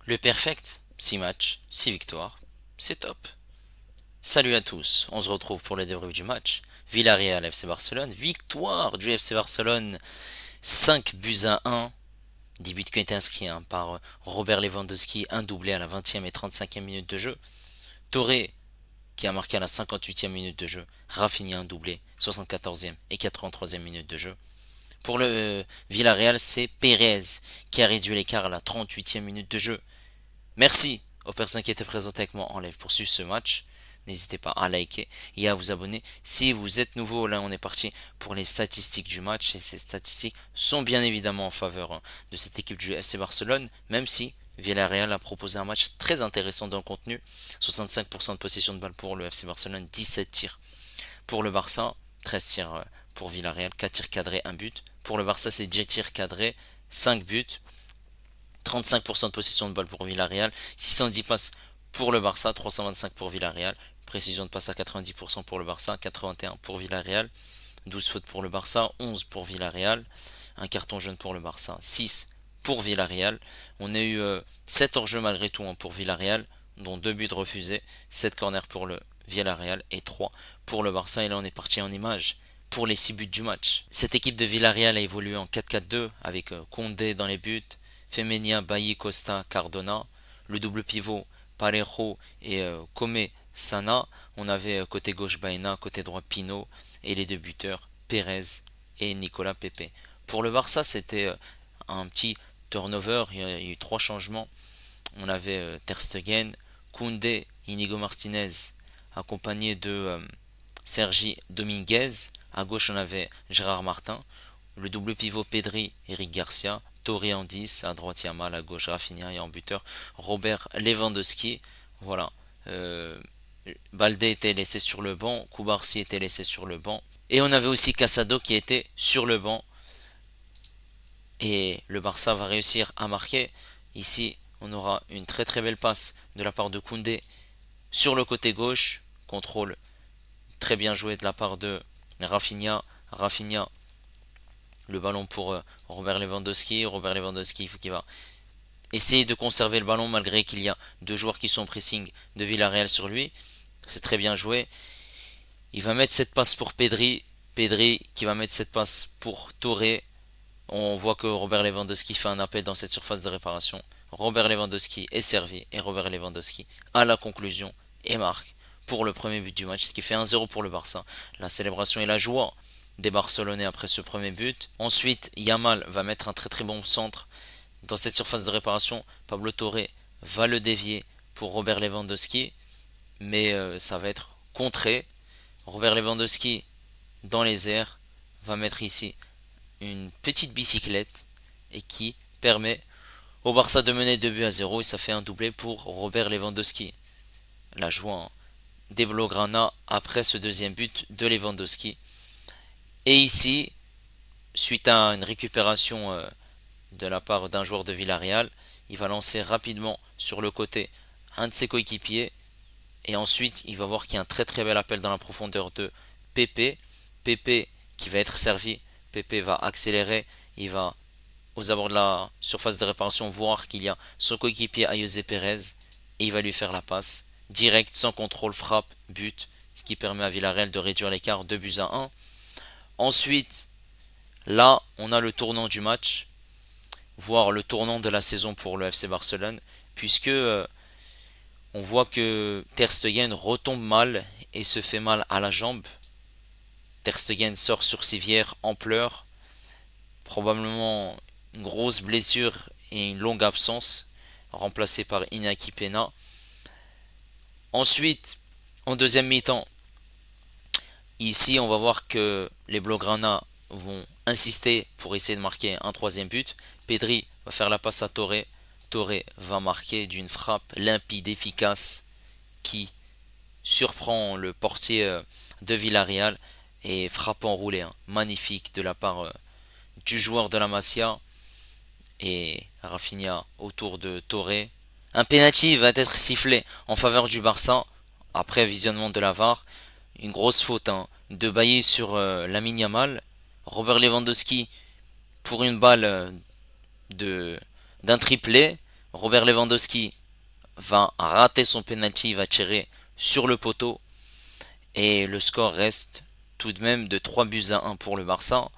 Le perfect, 6 matchs, 6 victoires, c'est top. Salut à tous, on se retrouve pour le débrief du match. Villarreal FC Barcelone, victoire du FC Barcelone, 5 buts à 1. 10 buts qui ont été inscrits par Robert Lewandowski, un doublé à la 20e et 35e minute de jeu. Torre qui a marqué à la 58e minute de jeu. Rafinha un doublé, 74e et 83e minute de jeu. Pour le Villarreal, c'est Pérez qui a réduit l'écart à la 38e minute de jeu. Merci aux personnes qui étaient présentes avec moi en live pour suivre ce match. N'hésitez pas à liker et à vous abonner. Si vous êtes nouveau, là on est parti pour les statistiques du match. Et ces statistiques sont bien évidemment en faveur de cette équipe du FC Barcelone. Même si Villarreal a proposé un match très intéressant dans le contenu. 65% de possession de balle pour le FC Barcelone, 17 tirs pour le Barça. 13 tirs pour Villarreal, 4 tirs cadrés, 1 but. Pour le Barça c'est 10 tirs cadrés, 5 buts. 35% de possession de balle pour Villarreal, 610 passes pour le Barça, 325 pour Villarreal, précision de passe à 90% pour le Barça, 81 pour Villarreal, 12 fautes pour le Barça, 11 pour Villarreal, un carton jaune pour le Barça, 6 pour Villarreal. On a eu 7 hors-jeu malgré tout pour Villarreal, dont 2 buts refusés, 7 corners pour le Villarreal et 3 pour le Barça. Et là on est parti en image pour les 6 buts du match. Cette équipe de Villarreal a évolué en 4-4-2 avec Condé dans les buts, Femenia, Bailly, Costa, Cardona, le double pivot Parejo et Come Sana. On avait côté gauche Baena, côté droit Pino et les deux buteurs Pérez et Nicolas Pepe. Pour le Barça, c'était un petit turnover, il y a eu 3 changements. On avait Ter Stegen, Koundé, Inigo Martinez accompagné de Sergi Dominguez. À gauche, on avait Gérard Martin. Le double pivot Pedri, Eric Garcia. Torre en 10, à droite Yamal, à gauche Rafinha et en buteur Robert Lewandowski. Voilà. Euh, Balde était laissé sur le banc, Koubarsi était laissé sur le banc. Et on avait aussi Casado qui était sur le banc. Et le Barça va réussir à marquer. Ici, on aura une très très belle passe de la part de Koundé sur le côté gauche. Contrôle très bien joué de la part de Rafinha. Rafinha, le ballon pour Robert Lewandowski. Robert Lewandowski qui va essayer de conserver le ballon malgré qu'il y a deux joueurs qui sont en pressing de Villarreal sur lui. C'est très bien joué. Il va mettre cette passe pour Pedri. Pedri qui va mettre cette passe pour Torre. On voit que Robert Lewandowski fait un appel dans cette surface de réparation. Robert Lewandowski est servi et Robert Lewandowski à la conclusion et marque pour le premier but du match, ce qui fait 1-0 pour le Barça. La célébration et la joie des Barcelonais après ce premier but. Ensuite, Yamal va mettre un très très bon centre dans cette surface de réparation. Pablo Torre va le dévier pour Robert Lewandowski, mais ça va être contré. Robert Lewandowski dans les airs va mettre ici une petite bicyclette et qui permet au Barça de mener 2 buts à 0 et ça fait un doublé pour Robert Lewandowski. La joie des Blaugrana après ce deuxième but de Lewandowski. Et ici, suite à une récupération de la part d'un joueur de Villarreal, il va lancer rapidement sur le côté un de ses coéquipiers et ensuite il va voir qu'il y a un très très bel appel dans la profondeur de Pepe. Pepe qui va être servi. Pepe va accélérer, il va aux abords de la surface de réparation voir qu'il y a son coéquipier Ayoze Perez et il va lui faire la passe direct, sans contrôle, frappe, but, ce qui permet à Villarreal de réduire l'écart 2 buts à 1. Ensuite, là, on a le tournant du match, voire le tournant de la saison pour le FC Barcelone, puisque on voit que Ter Stegen retombe mal et se fait mal à la jambe. Ter Stegen sort sur civière en pleurs, probablement une grosse blessure et une longue absence, remplacé par Inaki Pena. Ensuite, en deuxième mi-temps, ici on va voir que les Blaugrana vont insister pour essayer de marquer un troisième but. Pedri va faire la passe à Torre. Torre va marquer d'une frappe limpide, efficace, qui surprend le portier de Villarreal et frappe enroulé, magnifique de la part du joueur de la Masia et Rafinha autour de Torre. Un penalty va être sifflé en faveur du Barça après visionnement de la VAR. Une grosse faute de Bailly sur Lamine Yamal. Robert Lewandowski pour une balle de d'un triplé. Robert Lewandowski va rater son penalty, il va tirer sur le poteau et le score reste tout de même de 3 buts à 1 pour le Barça.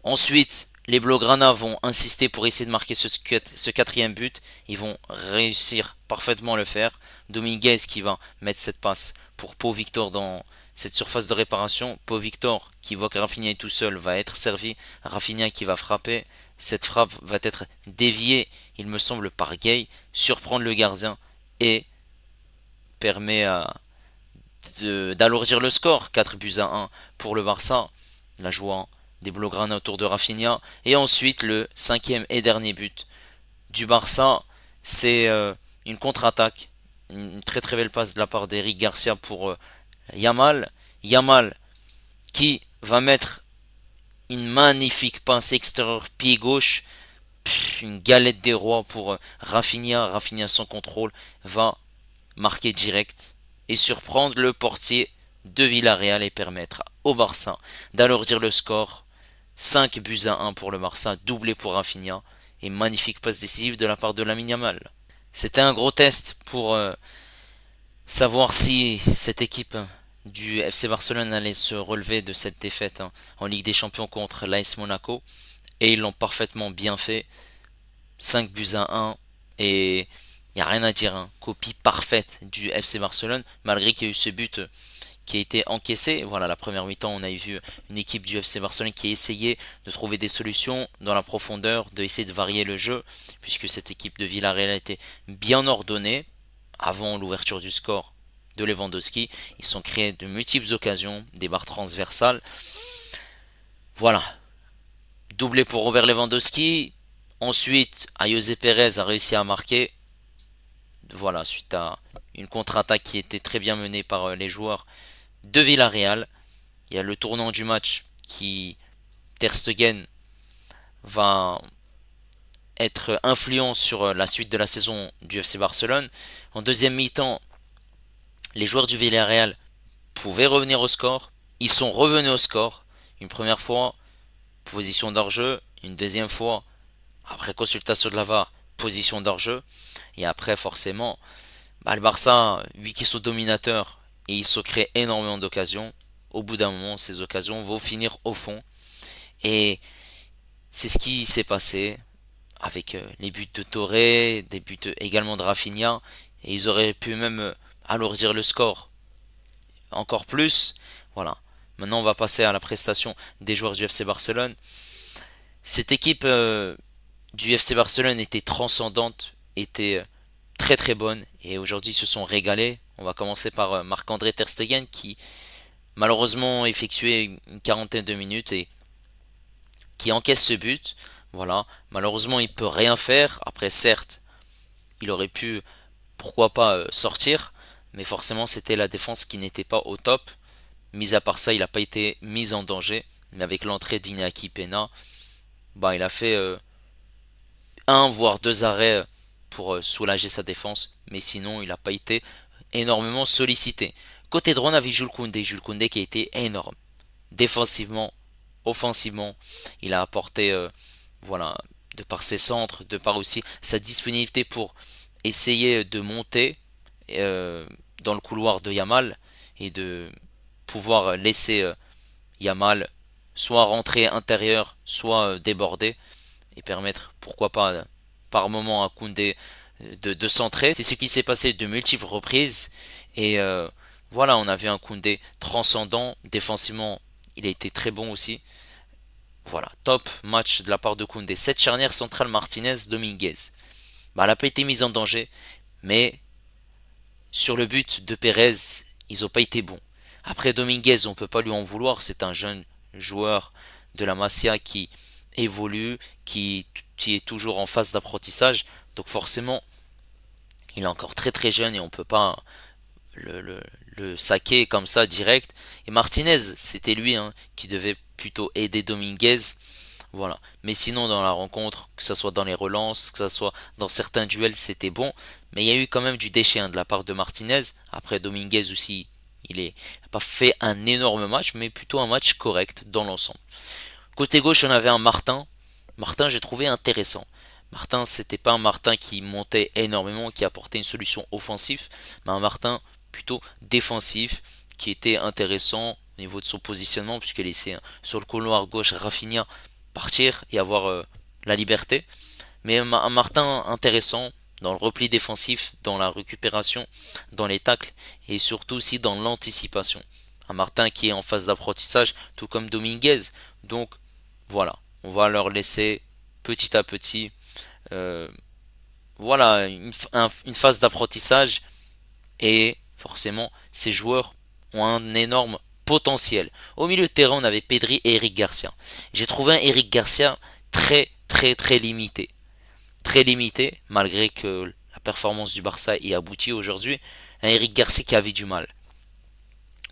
Ensuite, les Blaugrana vont insister pour essayer de marquer ce quatrième but. Ils vont réussir parfaitement à le faire. Dominguez qui va mettre cette passe pour Pau Victor dans cette surface de réparation. Pau Victor qui voit que Rafinha est tout seul va être servi. Rafinha qui va frapper. Cette frappe va être déviée, il me semble, par Gay, surprendre le gardien et permet d'alourdir le score. 4 buts à 1 pour le Barça. La joie des Blaugrana autour de Rafinha. Et ensuite, le cinquième et dernier but du Barça, c'est une contre-attaque. Une très très belle passe de la part d'Eric Garcia pour Yamal. Yamal qui va mettre une magnifique passe extérieure pied gauche. Une galette des rois pour Rafinha. Rafinha sans contrôle va marquer direct et surprendre le portier de Villarreal et permettre au Barça d'alourdir le score. 5 buts à 1 pour le Barça, doublé pour Rafinha et magnifique passe décisive de la part de Lamine Yamal. C'était un gros test pour savoir si cette équipe du FC Barcelone allait se relever de cette défaite en Ligue des Champions contre l'AS Monaco. Et ils l'ont parfaitement bien fait. 5 buts à 1 et il n'y a rien à dire. Copie parfaite du FC Barcelone, malgré qu'il y a eu ce but qui a été encaissé. Voilà, la première mi-temps, on a vu une équipe du FC Barcelone qui a essayé de trouver des solutions dans la profondeur, de essayer de varier le jeu, puisque cette équipe de Villarreal a été bien ordonnée avant l'ouverture du score de Lewandowski. Ils sont créés de multiples occasions, des barres transversales. Voilà, doublé pour Robert Lewandowski. Ensuite, Ayoze Perez a réussi à marquer. Voilà, suite à une contre-attaque qui était très bien menée par les joueurs de Villarreal. Il y a le tournant du match qui, Ter Stegen, va être influent sur la suite de la saison du FC Barcelone. En deuxième mi-temps, les joueurs du Villarreal pouvaient revenir au score. Ils sont revenus au score. Une première fois, position d'hors-jeu. Une deuxième fois, après consultation de la VAR, position d'hors-jeu. Et après, forcément, le Barça, vu qu'ils sont dominateurs et ils se créent énormément d'occasions, au bout d'un moment, ces occasions vont finir au fond. Et c'est ce qui s'est passé avec les buts de Torre, des buts également de Rafinha. Et ils auraient pu même alourdir le score encore plus. Voilà. Maintenant, on va passer à la prestation des joueurs du FC Barcelone. Cette équipe du FC Barcelone était transcendante, était très très bonne et aujourd'hui ils se sont régalés. On va commencer par Marc-André Ter Stegen qui malheureusement a effectué une quarantaine de minutes et qui encaisse ce but. Voilà, malheureusement il peut rien faire. Après certes, il aurait pu pourquoi pas sortir, mais forcément c'était la défense qui n'était pas au top. Mis à part ça, il n'a pas été mis en danger. Mais avec l'entrée d'Iñaki Peña, il a fait un voire deux arrêts pour soulager sa défense, mais sinon il n'a pas été énormément sollicité. Côté droit, on avait Jules Koundé qui a été énorme. Défensivement, offensivement, il a apporté, voilà, de par ses centres, de par aussi sa disponibilité pour essayer de monter dans le couloir de Yamal et de pouvoir laisser Yamal soit rentrer intérieur, soit déborder et permettre, pourquoi pas, par moment à Koundé de centrer. C'est ce qui s'est passé de multiples reprises. Et voilà, on a vu un Koundé transcendant. Défensivement, il a été très bon aussi. Voilà, top match de la part de Koundé. Cette charnière centrale Martinez-Dominguez. Elle n'a pas été mise en danger, mais sur le but de Pérez, ils n'ont pas été bons. Après Dominguez, on ne peut pas lui en vouloir. C'est un jeune joueur de la Masia qui évolue, qui est toujours en phase d'apprentissage. Donc forcément, il est encore très très jeune et on ne peut pas le saquer comme ça direct. Et Martinez, c'était lui qui devait plutôt aider Dominguez. Voilà. Mais sinon, dans la rencontre, que ce soit dans les relances, que ce soit dans certains duels, c'était bon. Mais il y a eu quand même du déchet de la part de Martinez. Après, Dominguez aussi, il n'a pas fait un énorme match, mais plutôt un match correct dans l'ensemble. Côté gauche, on avait un Martin. Martin, j'ai trouvé intéressant. Martin, c'était pas un Martin qui montait énormément, qui apportait une solution offensive, mais un Martin plutôt défensif, qui était intéressant au niveau de son positionnement, puisqu'il laissait sur le couloir gauche Rafinha partir et avoir la liberté. Mais un Martin intéressant dans le repli défensif, dans la récupération, dans les tacles et surtout aussi dans l'anticipation. Un Martin qui est en phase d'apprentissage, tout comme Dominguez. Donc voilà, on va leur laisser petit à petit euh, voilà une phase d'apprentissage et forcément ces joueurs ont un énorme potentiel. Au milieu de terrain, on avait Pedri et Eric Garcia. J'ai trouvé un Eric Garcia très limité. Très limité, malgré que la performance du Barça est aboutie aujourd'hui. Un Eric Garcia qui avait du mal.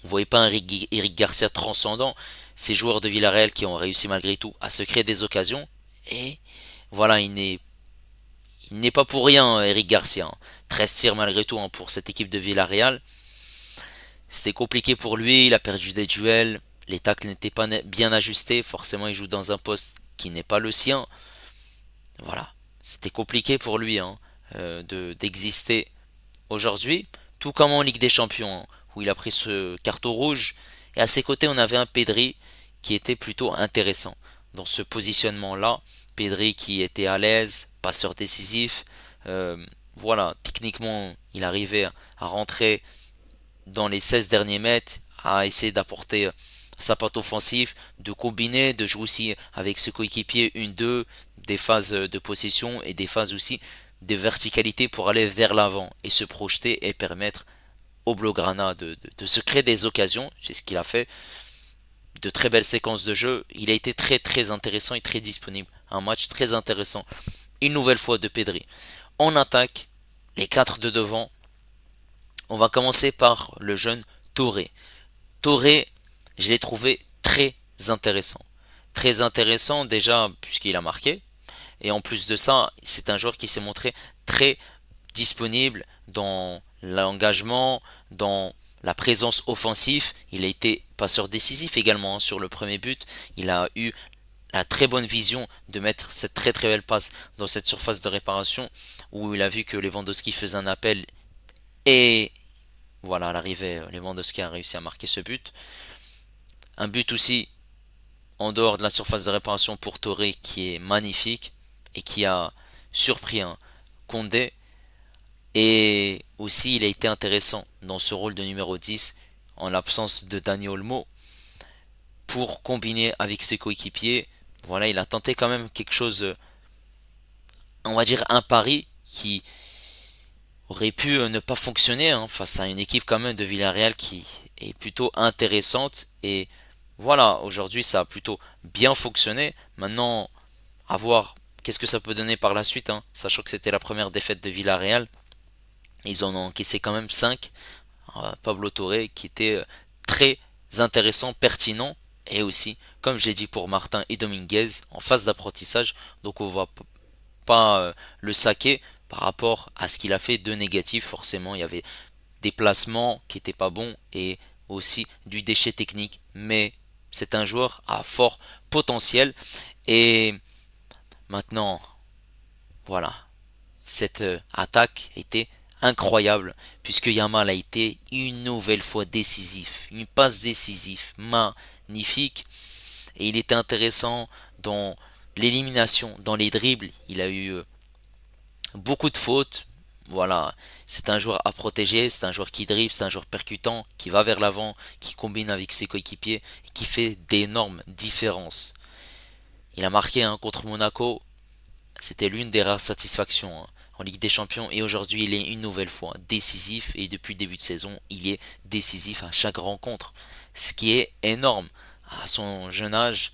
On ne voyait pas un Eric Garcia transcendant. Ces joueurs de Villarreal qui ont réussi malgré tout à se créer des occasions. Et voilà, il n'est pas pour rien, Eric Garcia. 13 tirs malgré tout pour cette équipe de Villarreal. C'était compliqué pour lui, il a perdu des duels, les tacles n'étaient pas bien ajustés, forcément il joue dans un poste qui n'est pas le sien. Voilà, c'était compliqué pour lui d'exister aujourd'hui, tout comme en Ligue des Champions, où il a pris ce carton rouge. Et à ses côtés, on avait un Pedri qui était plutôt intéressant. Dans ce positionnement-là, Pedri qui était à l'aise, passeur décisif. Voilà, techniquement, il arrivait à rentrer dans les 16 derniers mètres, à essayer d'apporter sa patte offensive, de combiner, de jouer aussi avec ses coéquipiers une deux des phases de possession et des phases aussi de verticalité pour aller vers l'avant et se projeter et permettre au Blaugrana de se créer des occasions. C'est ce qu'il a fait. De très belles séquences de jeu. Il a été très intéressant et très disponible. Un match très intéressant. Une nouvelle fois de Pedri. En attaque, les quatre de devant. On va commencer par le jeune Touré. Touré, je l'ai trouvé très intéressant. Très intéressant déjà puisqu'il a marqué. Et en plus de ça, c'est un joueur qui s'est montré très disponible dans l'engagement, dans la présence offensive. Il a été passeur décisif également sur le premier but. Il a eu la très bonne vision de mettre cette très belle passe dans cette surface de réparation où il a vu que Lewandowski faisait un appel et voilà, à l'arrivée, Lewandowski a réussi à marquer ce but. Un but aussi en dehors de la surface de réparation pour Toré qui est magnifique et qui a surpris un Condé. Et aussi, il a été intéressant dans ce rôle de numéro 10 en l'absence de Dani Olmo pour combiner avec ses coéquipiers. Voilà, il a tenté quand même quelque chose, on va dire un pari qui aurait pu ne pas fonctionner face à une équipe quand même de Villarreal qui est plutôt intéressante. Et voilà, aujourd'hui ça a plutôt bien fonctionné. Maintenant, à voir qu'est-ce que ça peut donner par la suite, sachant que c'était la première défaite de Villarreal. Ils en ont encaissé quand même 5. Pablo Torre qui était très intéressant, pertinent. Et aussi, comme je l'ai dit pour Martin et Dominguez, en phase d'apprentissage. Donc on va pas le saquer par rapport à ce qu'il a fait de négatif. Forcément, il y avait des placements qui n'étaient pas bons et aussi du déchet technique. Mais c'est un joueur à fort potentiel. Et maintenant, voilà, cette attaque était incroyable puisque Yamal a été une nouvelle fois décisif, une passe décisive magnifique et il était intéressant dans l'élimination, dans les dribbles, il a eu beaucoup de fautes. Voilà, c'est un joueur à protéger, c'est un joueur qui dribble, c'est un joueur percutant, qui va vers l'avant, qui combine avec ses coéquipiers, et qui fait d'énormes différences. Il a marqué contre Monaco, c'était l'une des rares satisfactions en Ligue des Champions et aujourd'hui il est une nouvelle fois décisif et depuis le début de saison il est décisif à chaque rencontre. Ce qui est énorme à son jeune âge.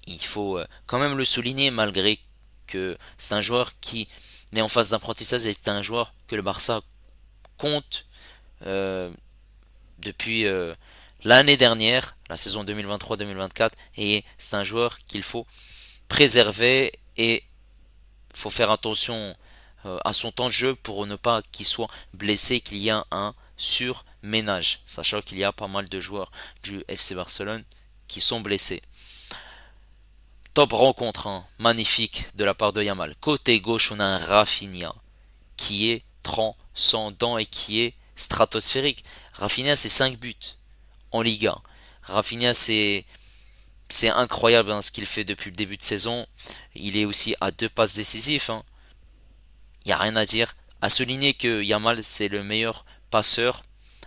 Il faut quand même le souligner malgré que c'est un joueur qui est en phase d'apprentissage et c'est un joueur que le Barça compte euh, depuis l'année dernière, la saison 2023-2024 et c'est un joueur qu'il faut préserver et il faut faire attention à son temps de jeu pour ne pas qu'il soit blessé, qu'il y ait un surménage, sachant qu'il y a pas mal de joueurs du FC Barcelone qui sont blessés. Top rencontre, hein, magnifique de la part de Yamal. Côté gauche, on a un Rafinha qui est transcendant et qui est stratosphérique. Rafinha, c'est 5 buts en Liga. Rafinha, c'est incroyable hein, ce qu'il fait depuis le début de saison. Il est aussi à 2 passes décisives. Hein. Il n'y a rien à dire. À souligner que Yamal, c'est le meilleur passeur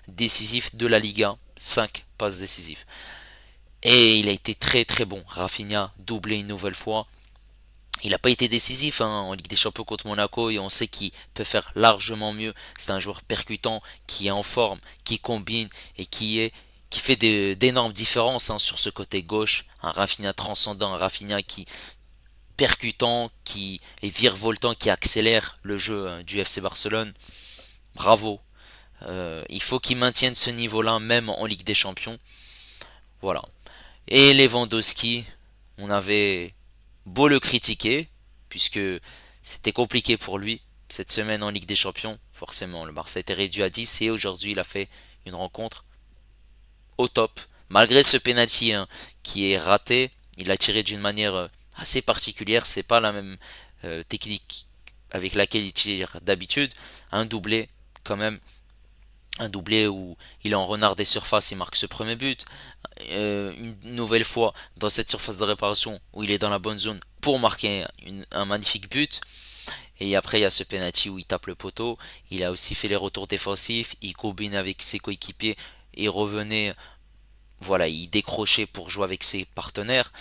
décisif de la Liga. 5 passes décisives. Et il a été très très bon. Rafinha doublé une nouvelle fois. Il n'a pas été décisif hein, en Ligue des Champions contre Monaco et on sait qu'il peut faire largement mieux. C'est un joueur percutant qui est en forme, qui combine et qui fait d'énormes différences hein, sur ce côté gauche. Un Rafinha transcendant, un Rafinha qui percutant, qui est virevoltant, qui accélère le jeu du FC Barcelone. Bravo. Il faut qu'il maintienne ce niveau-là même en Ligue des Champions. Voilà. Et Lewandowski, on avait beau le critiquer, puisque c'était compliqué pour lui cette semaine en Ligue des Champions. Forcément, le Barça était réduit à 10 et aujourd'hui il a fait une rencontre au top. Malgré ce penalty hein, qui est raté, il a tiré d'une manière assez particulière. C'est pas la même technique avec laquelle il tire d'habitude. Un doublé quand même. Un doublé où il est en renard des surfaces, il marque ce premier but. Une nouvelle fois dans cette surface de réparation où il est dans la bonne zone pour marquer un magnifique but. Et après il y a ce penalty où il tape le poteau. Il a aussi fait les retours défensifs. Il combine avec ses coéquipiers et revenait. Voilà, il décrochait pour jouer avec ses partenaires.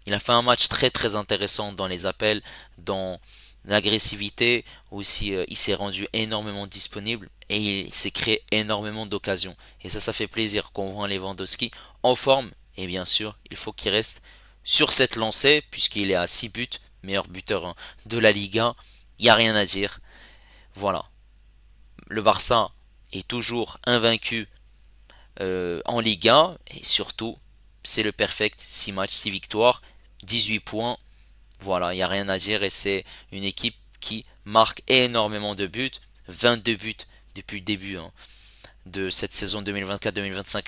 Il a fait un match très très intéressant dans les appels, dans l'agressivité. Aussi, il s'est rendu énormément disponible et il s'est créé énormément d'occasions. Et ça fait plaisir qu'on voit un Lewandowski en forme. Et bien sûr, il faut qu'il reste sur cette lancée puisqu'il est à 6 buts, meilleur buteur hein, de la Liga. Il n'y a rien à dire. Voilà. Le Barça est toujours invaincu en Liga et surtout, c'est le perfect 6 matchs, 6 victoires, 18 points. Voilà, il n'y a rien à dire et c'est une équipe qui marque énormément de buts. 22 buts depuis le début hein, de cette saison 2024-2025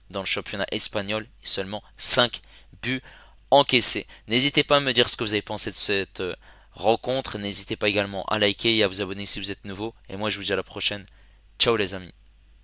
dans le championnat espagnol et seulement 5 buts encaissés. N'hésitez pas à me dire ce que vous avez pensé de cette rencontre. N'hésitez pas également à liker et à vous abonner si vous êtes nouveau. Et moi je vous dis à la prochaine. Ciao les amis.